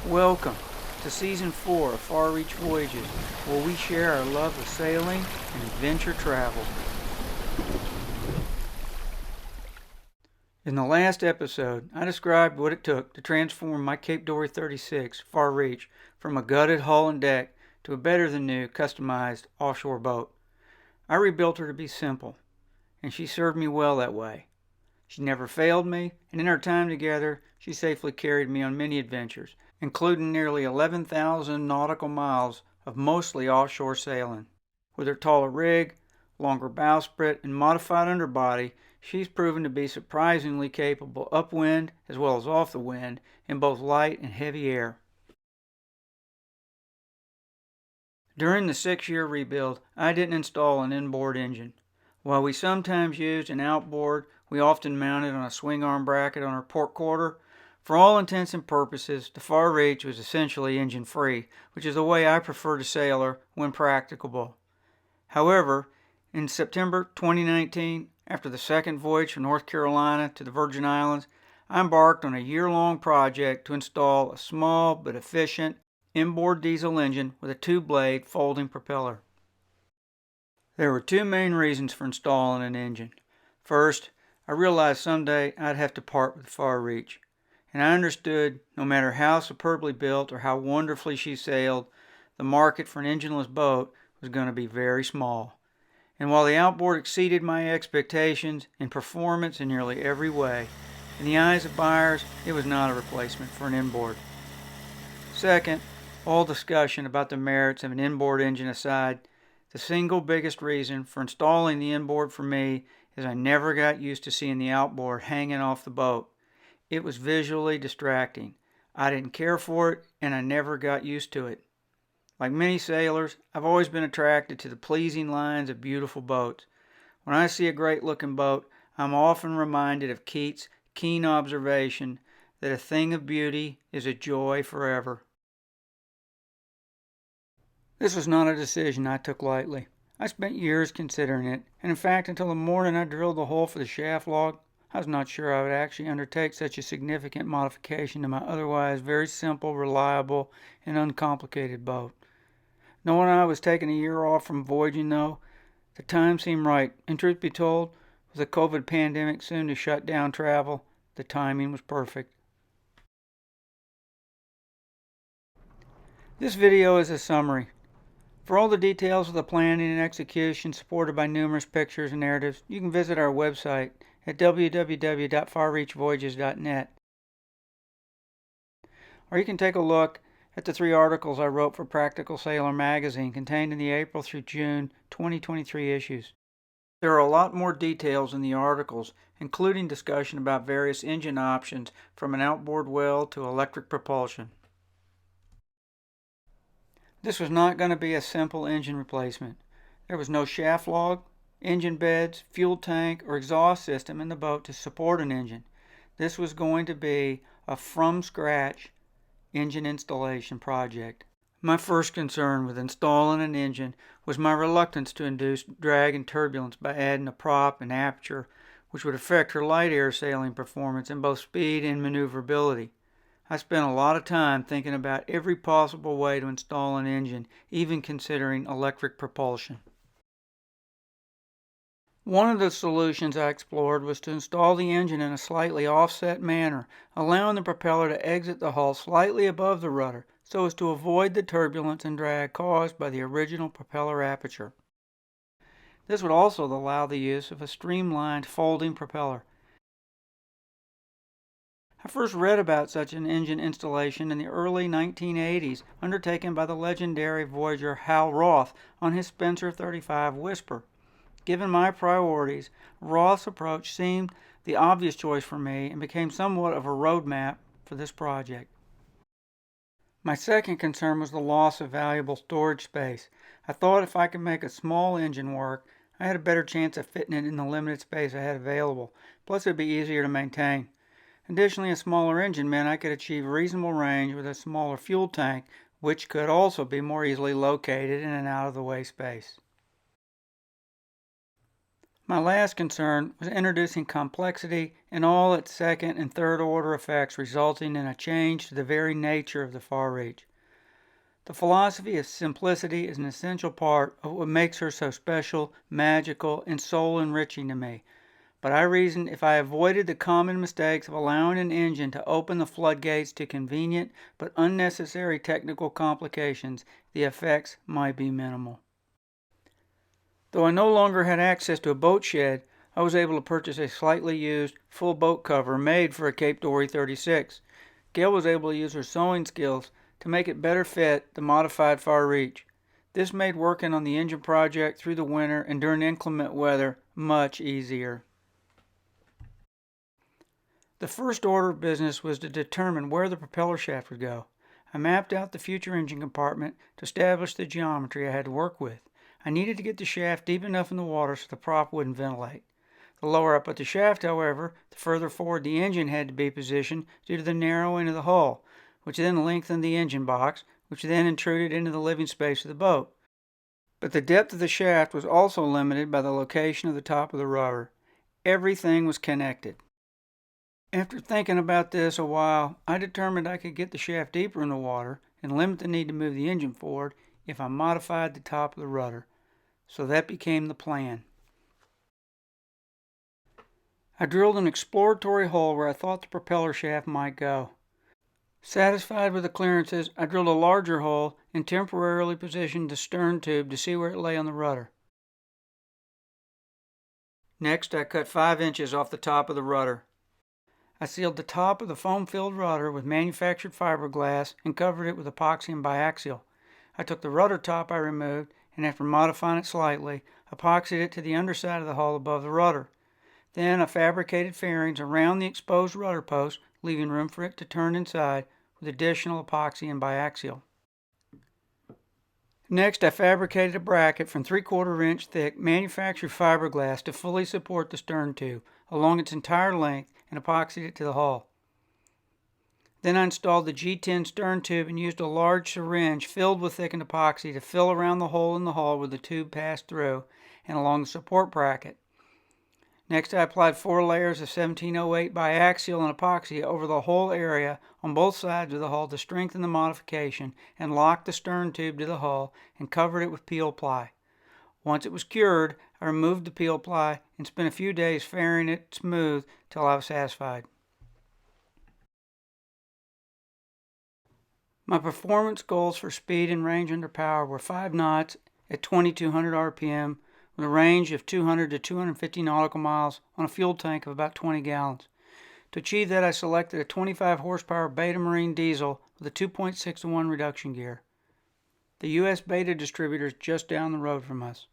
Welcome to Season 4 of Far Reach Voyages, where we share our love of sailing and adventure travel. In the last episode, I described what it took to transform my Cape Dory 36 Far Reach from a gutted hull and deck to a better-than-new, customized offshore boat. I rebuilt her to be simple, and she served me well that way. She never failed me, and in our time together, she safely carried me on many adventures, including nearly 11,000 nautical miles of mostly offshore sailing. With her taller rig, longer bowsprit, and modified underbody, she's proven to be surprisingly capable upwind as well as off the wind in both light and heavy air. During the 6-year rebuild, I didn't install an inboard engine. While we sometimes used an outboard, we often mounted on a swing arm bracket on our port quarter. For all intents and purposes, the Far Reach was essentially engine-free, which is the way I prefer to sail her when practicable. However, in September 2019, after the second voyage from North Carolina to the Virgin Islands, I embarked on a year-long project to install a small but efficient inboard diesel engine with a 2-blade folding propeller. There were two main reasons for installing an engine. First, I realized someday I'd have to part with the Far Reach, and I understood no matter how superbly built or how wonderfully she sailed, the market for an engineless boat was going to be very small. And while the outboard exceeded my expectations in performance in nearly every way, in the eyes of buyers, it was not a replacement for an inboard. Second, all discussion about the merits of an inboard engine aside, the single biggest reason for installing the inboard for me is I never got used to seeing the outboard hanging off the boat. It was visually distracting. I didn't care for it, and I never got used to it. Like many sailors, I've always been attracted to the pleasing lines of beautiful boats. When I see a great-looking boat, I'm often reminded of Keats' keen observation that a thing of beauty is a joy forever. This was not a decision I took lightly. I spent years considering it, and in fact, until the morning I drilled the hole for the shaft log, I was not sure I would actually undertake such a significant modification to my otherwise very simple, reliable, and uncomplicated boat. Knowing I was taking a year off from voyaging, though, the time seemed right, and truth be told, with the COVID pandemic soon to shut down travel, the timing was perfect. This video is a summary. For all the details of the planning and execution supported by numerous pictures and narratives, you can visit our website at www.farreachvoyages.net. Or you can take a look at the 3 articles I wrote for Practical Sailor magazine contained in the April through June 2023 issues. There are a lot more details in the articles, including discussion about various engine options from an outboard well to electric propulsion. This was not going to be a simple engine replacement. There was no shaft log, engine beds, fuel tank, or exhaust system in the boat to support an engine. This was going to be a from-scratch engine installation project. My first concern with installing an engine was my reluctance to induce drag and turbulence by adding a prop and aperture, which would affect her light air sailing performance in both speed and maneuverability. I spent a lot of time thinking about every possible way to install an engine, even considering electric propulsion. One of the solutions I explored was to install the engine in a slightly offset manner, allowing the propeller to exit the hull slightly above the rudder so as to avoid the turbulence and drag caused by the original propeller aperture. This would also allow the use of a streamlined folding propeller. I first read about such an engine installation in the early 1980s, undertaken by the legendary voyager Hal Roth on his Spencer 35 Whisper. Given my priorities, Roth's approach seemed the obvious choice for me and became somewhat of a roadmap for this project. My second concern was the loss of valuable storage space. I thought if I could make a small engine work, I had a better chance of fitting it in the limited space I had available. Plus, it would be easier to maintain. Additionally, a smaller engine meant I could achieve reasonable range with a smaller fuel tank, which could also be more easily located in an out-of-the-way space. My last concern was introducing complexity and all its second and third order effects, resulting in a change to the very nature of the far reach. The philosophy of simplicity is an essential part of what makes her so special, magical, and soul-enriching to me. But I reasoned if I avoided the common mistakes of allowing an engine to open the floodgates to convenient but unnecessary technical complications, the effects might be minimal. Though I no longer had access to a boat shed, I was able to purchase a slightly used, full boat cover made for a Cape Dory 36. Gail was able to use her sewing skills to make it better fit the modified far reach. This made working on the engine project through the winter and during inclement weather much easier. The first order of business was to determine where the propeller shaft would go. I mapped out the future engine compartment to establish the geometry I had to work with. I needed to get the shaft deep enough in the water so the prop wouldn't ventilate. The lower I put the shaft, however, the further forward the engine had to be positioned due to the narrowing of the hull, which then lengthened the engine box, which then intruded into the living space of the boat. But the depth of the shaft was also limited by the location of the top of the rudder. Everything was connected. After thinking about this a while, I determined I could get the shaft deeper in the water and limit the need to move the engine forward if I modified the top of the rudder. So that became the plan. I drilled an exploratory hole where I thought the propeller shaft might go. Satisfied with the clearances, I drilled a larger hole and temporarily positioned the stern tube to see where it lay on the rudder. Next, I cut 5 inches off the top of the rudder. I sealed the top of the foam-filled rudder with manufactured fiberglass and covered it with epoxy and biaxial. I took the rudder top I removed and, after modifying it slightly, epoxied it to the underside of the hull above the rudder. Then I fabricated fairings around the exposed rudder post, leaving room for it to turn inside with additional epoxy and biaxial. Next, I fabricated a bracket from 3/4 inch thick manufactured fiberglass to fully support the stern tube along its entire length and epoxied it to the hull. Then I installed the G10 stern tube and used a large syringe filled with thickened epoxy to fill around the hole in the hull where the tube passed through and along the support bracket. Next, I applied 4 layers of 1708 biaxial and epoxy over the whole area on both sides of the hull to strengthen the modification and lock the stern tube to the hull and covered it with peel ply. Once it was cured, I removed the peel ply and spent a few days fairing it smooth till I was satisfied. My performance goals for speed and range under power were 5 knots at 2200 RPM with a range of 200 to 250 nautical miles on a fuel tank of about 20 gallons. To achieve that, I selected a 25 horsepower Beta Marine diesel with a 2.6 to 1 reduction gear. The U.S. Beta distributor is just down the road from us.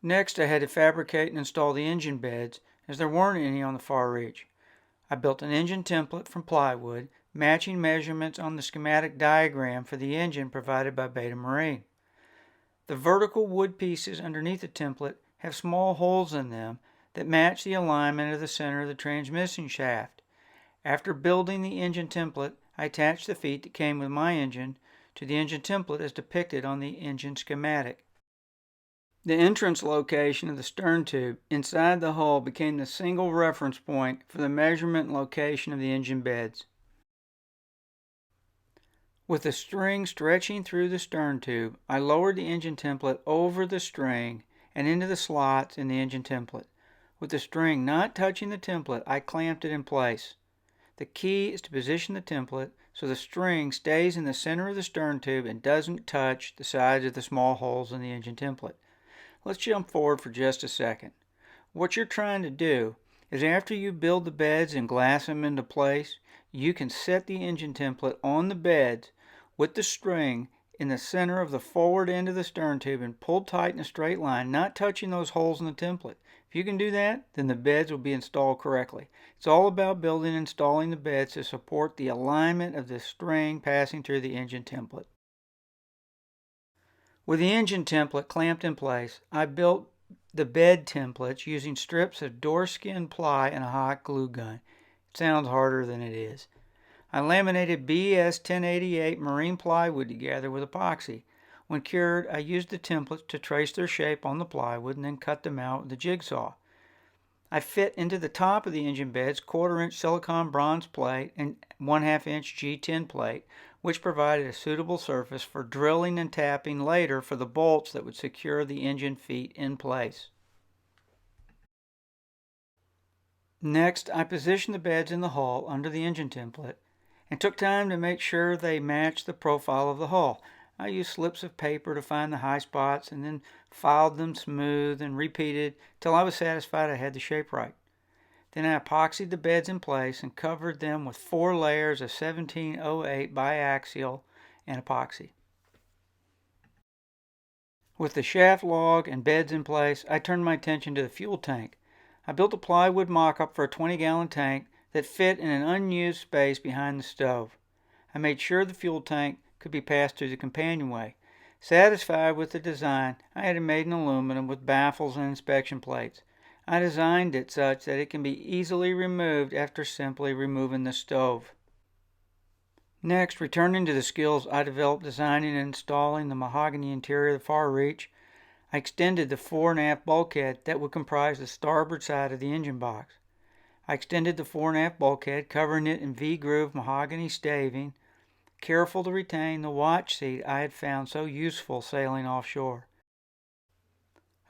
Next, I had to fabricate and install the engine beds, as there weren't any on the far reach. I built an engine template from plywood, matching measurements on the schematic diagram for the engine provided by Beta Marine. The vertical wood pieces underneath the template have small holes in them that match the alignment of the center of the transmission shaft. After building the engine template, I attached the feet that came with my engine to the engine template as depicted on the engine schematic. The entrance location of the stern tube inside the hull became the single reference point for the measurement and location of the engine beds. With the string stretching through the stern tube, I lowered the engine template over the string and into the slots in the engine template. With the string not touching the template, I clamped it in place. The key is to position the template so the string stays in the center of the stern tube and doesn't touch the sides of the small holes in the engine template. Let's jump forward for just a second. What you're trying to do is, after you build the beds and glass them into place, you can set the engine template on the beds with the string in the center of the forward end of the stern tube and pulled tight in a straight line, not touching those holes in the template. If you can do that, then the beds will be installed correctly. It's all about building and installing the beds to support the alignment of the string passing through the engine template. With the engine template clamped in place, I built the bed templates using strips of door skin ply and a hot glue gun. It sounds harder than it is. I laminated BS 1088 marine plywood together with epoxy. When cured, I used the templates to trace their shape on the plywood and then cut them out with the jigsaw. I fit into the top of the engine beds 1/4-inch silicone bronze plate and 1/2-inch G10 plate, which provided a suitable surface for drilling and tapping later for the bolts that would secure the engine feet in place. Next, I positioned the beds in the hull under the engine template and took time to make sure they matched the profile of the hull. I used slips of paper to find the high spots and then filed them smooth and repeated till I was satisfied I had the shape right. Then I epoxied the beds in place and covered them with 4 layers of 1708 biaxial and epoxy. With the shaft log and beds in place, I turned my attention to the fuel tank. I built a plywood mock-up for a 20-gallon tank that fit in an unused space behind the stove. I made sure the fuel tank could be passed through the companionway. Satisfied with the design, I had it made in aluminum with baffles and inspection plates. I designed it such that it can be easily removed after simply removing the stove. Next, returning to the skills I developed designing and installing the mahogany interior of the far reach, I extended the fore and aft bulkhead that would comprise the starboard side of the engine box. I extended the fore and aft bulkhead, covering it in V-groove mahogany staving, careful to retain the watch seat I had found so useful sailing offshore.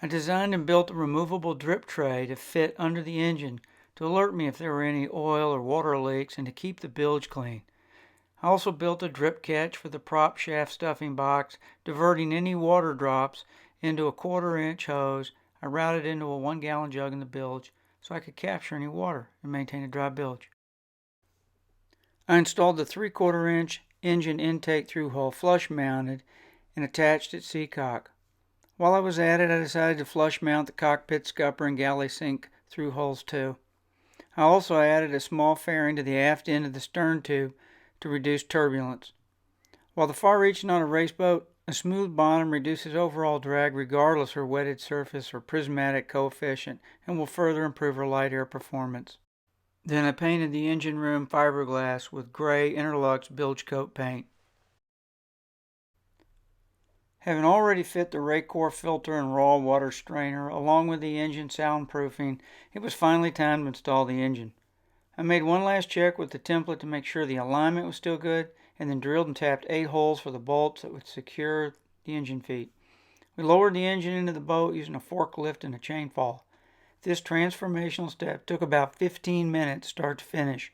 I designed and built a removable drip tray to fit under the engine to alert me if there were any oil or water leaks and to keep the bilge clean. I also built a drip catch for the prop shaft stuffing box, diverting any water drops into a 1/4-inch hose. I routed into a 1-gallon jug in the bilge so I could capture any water and maintain a dry bilge. I installed the 3/4-inch engine intake through hull flush mounted and attached its seacock. While I was at it, I decided to flush mount the cockpit scupper and galley sink through hulls too. I also added a small fairing to the aft end of the stern tube to reduce turbulence. While the Far Reach is not a race boat, a smooth bottom reduces overall drag regardless of her wetted surface or prismatic coefficient and will further improve her light air performance. Then I painted the engine room fiberglass with gray Interlux bilge coat paint. Having already fit the Raycor filter and raw water strainer along with the engine soundproofing, it was finally time to install the engine. I made one last check with the template to make sure the alignment was still good, and then drilled and tapped 8 holes for the bolts that would secure the engine feet. We lowered the engine into the boat using a forklift and a chain fall. This transformational step took about 15 minutes start to finish.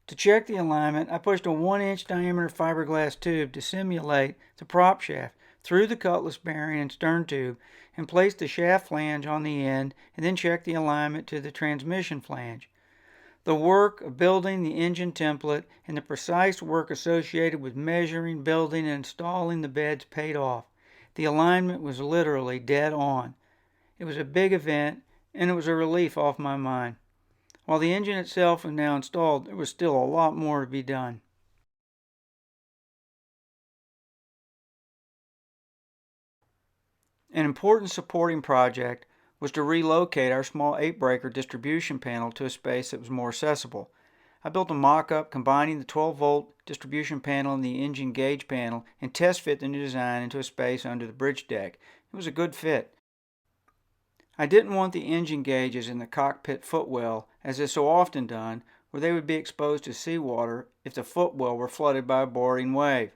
To check the alignment, I pushed a 1-inch diameter fiberglass tube to simulate the prop shaft through the cutlass bearing and stern tube and placed the shaft flange on the end and then checked the alignment to the transmission flange. The work of building the engine template and the precise work associated with measuring, building, and installing the beds paid off. The alignment was literally dead on. It was a big event, and it was a relief off my mind. While the engine itself was now installed, there was still a lot more to be done. An important supporting project was to relocate our small 8-breaker distribution panel to a space that was more accessible. I built a mock-up combining the 12-volt distribution panel and the engine gauge panel and test fit the new design into a space under the bridge deck. It was a good fit. I didn't want the engine gauges in the cockpit footwell, as is so often done, where they would be exposed to seawater if the footwell were flooded by a boarding wave.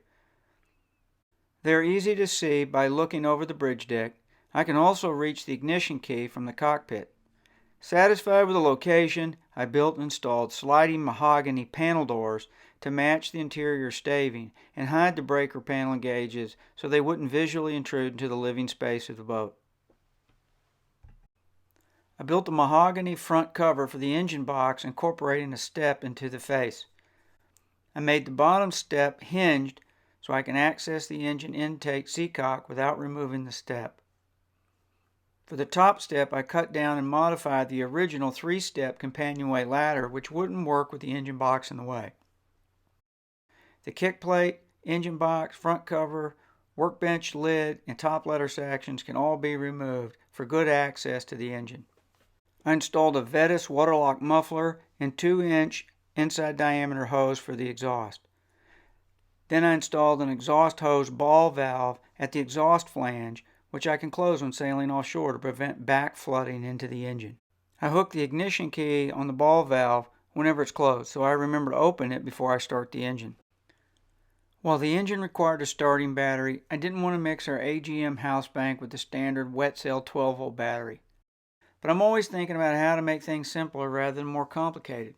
They are easy to see by looking over the bridge deck. I can also reach the ignition key from the cockpit. Satisfied with the location, I built and installed sliding mahogany panel doors to match the interior staving and hide the breaker panel gauges so they wouldn't visually intrude into the living space of the boat. I built a mahogany front cover for the engine box incorporating a step into the face. I made the bottom step hinged so I can access the engine intake seacock without removing the step. For the top step, I cut down and modified the original 3-step companionway ladder, which wouldn't work with the engine box in the way. The kick plate, engine box, front cover, workbench lid, and top ladder sections can all be removed for good access to the engine. I installed a Vetus waterlock muffler and 2-inch inside diameter hose for the exhaust. Then I installed an exhaust hose ball valve at the exhaust flange, which I can close when sailing offshore to prevent back flooding into the engine. I hook the ignition key on the ball valve whenever it's closed, so I remember to open it before I start the engine. While the engine required a starting battery, I didn't want to mix our AGM house bank with the standard wet cell 12-volt battery. But I'm always thinking about how to make things simpler rather than more complicated.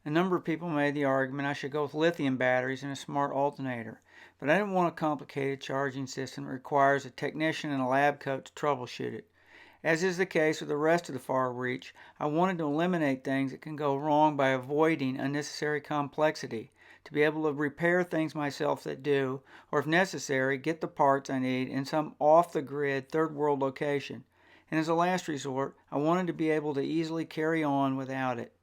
A number of people made the argument I should go with lithium batteries and a smart alternator, but I didn't want a complicated charging system that requires a technician in a lab coat to troubleshoot it. As is the case with the rest of the Far Reach, I wanted to eliminate things that can go wrong by avoiding unnecessary complexity, to be able to repair things myself that do, or if necessary, get the parts I need in some off-the-grid third-world location. And as a last resort, I wanted to be able to easily carry on without it.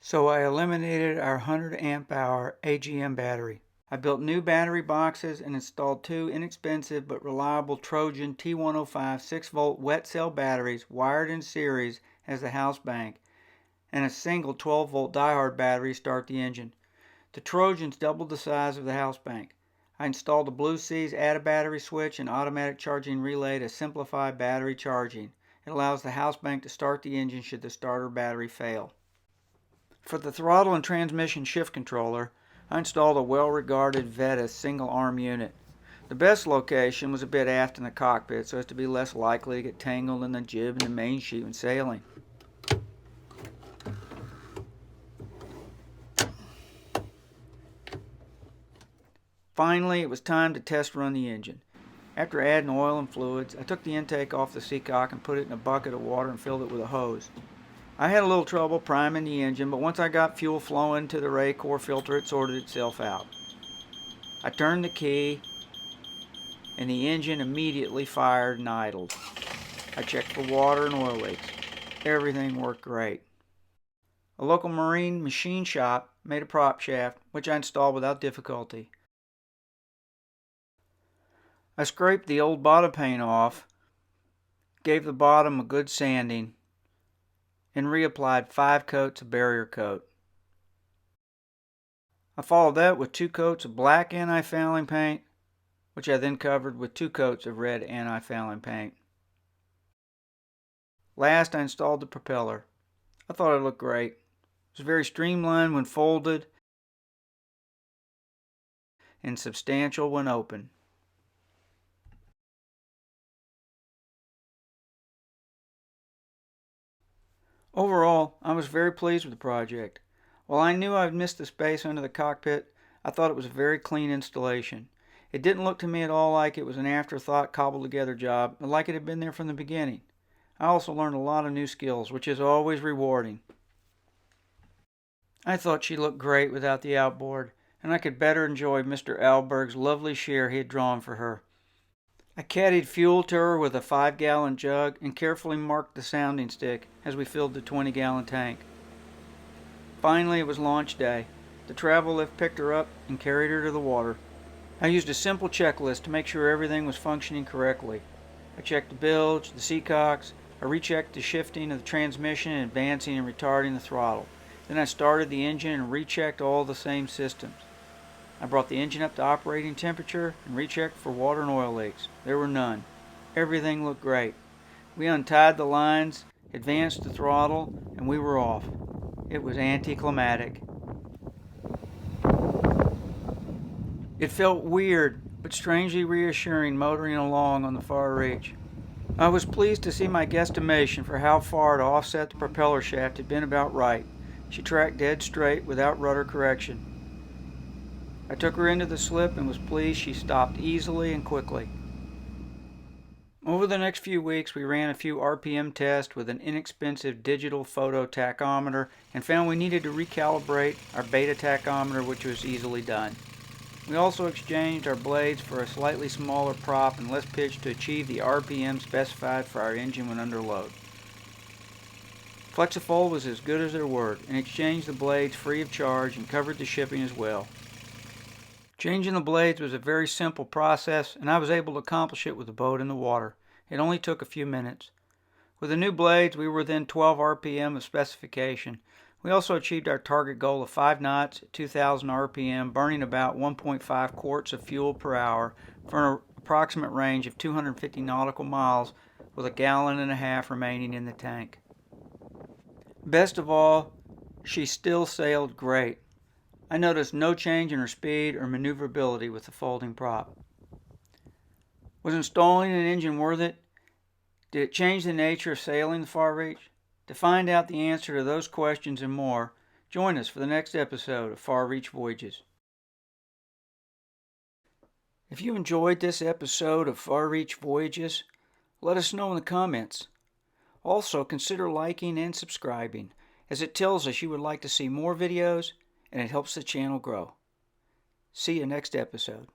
So I eliminated our 100 amp hour AGM battery. I built new battery boxes and installed two inexpensive but reliable Trojan T105 6-volt wet cell batteries wired in series as the house bank, and a single 12-volt diehard battery to start the engine. The Trojans doubled the size of the house bank. I installed a Blue Seas add a battery switch and automatic charging relay to simplify battery charging. It allows the house bank to start the engine should the starter battery fail. For the throttle and transmission shift controller, I installed a well-regarded Vetus single-arm unit. The best location was a bit aft in the cockpit so as to be less likely to get tangled in the jib and the main sheet when sailing. Finally, it was time to test run the engine. After adding oil and fluids, I took the intake off the seacock and put it in a bucket of water and filled it with a hose. I had a little trouble priming the engine, but once I got fuel flowing to the ray core filter, it sorted itself out. I turned the key, and the engine immediately fired and idled. I checked for water and oil leaks. Everything worked great. A local marine machine shop made a prop shaft, which I installed without difficulty. I scraped the old bottom paint off, gave the bottom a good sanding, and reapplied 5 coats of barrier coat. I followed that with 2 coats of black anti-fouling paint, which I then covered with 2 coats of red anti-fouling paint. Last, I installed the propeller. I thought it looked great. It was very streamlined when folded and substantial when open. Overall, I was very pleased with the project. While I knew I'd missed the space under the cockpit, I thought it was a very clean installation. It didn't look to me at all like it was an afterthought cobbled together job, but like it had been there from the beginning. I also learned a lot of new skills, which is always rewarding. I thought she looked great without the outboard, and I could better enjoy Mr. Alberg's lovely share he had drawn for her. I caddied fuel to her with a 5-gallon jug and carefully marked the sounding stick as we filled the 20-gallon tank. Finally, it was launch day. The travel lift picked her up and carried her to the water. I used a simple checklist to make sure everything was functioning correctly. I checked the bilge, the seacocks, I rechecked the shifting of the transmission and advancing and retarding the throttle. Then I started the engine and rechecked all the same systems. I brought the engine up to operating temperature and rechecked for water and oil leaks. There were none. Everything looked great. We untied the lines, advanced the throttle, and we were off. It was anticlimactic. It felt weird, but strangely reassuring motoring along on the Far Reach. I was pleased to see my guesstimation for how far to offset the propeller shaft had been about right. She tracked dead straight without rudder correction. I took her into the slip and was pleased she stopped easily and quickly. Over the next few weeks, we ran a few RPM tests with an inexpensive digital photo tachometer and found we needed to recalibrate our beta tachometer, which was easily done. We also exchanged our blades for a slightly smaller prop and less pitch to achieve the RPM specified for our engine when under load. Flexifold was as good as their word and exchanged the blades free of charge and covered the shipping as well. Changing the blades was a very simple process, and I was able to accomplish it with the boat in the water. It only took a few minutes. With the new blades, we were within 12 RPM of specification. We also achieved our target goal of 5 knots at 2,000 RPM, burning about 1.5 quarts of fuel per hour for approximate range of 250 nautical miles with 1.5 gallons remaining in the tank. Best of all, she still sailed great. I noticed no change in her speed or maneuverability with the folding prop. Was installing an engine worth it? Did it change the nature of sailing the Far Reach? To find out the answer to those questions and more, join us for the next episode of Far Reach Voyages. If you enjoyed this episode of Far Reach Voyages, let us know in the comments. Also, consider liking and subscribing, as it tells us you would like to see more videos and it helps the channel grow. See you next episode.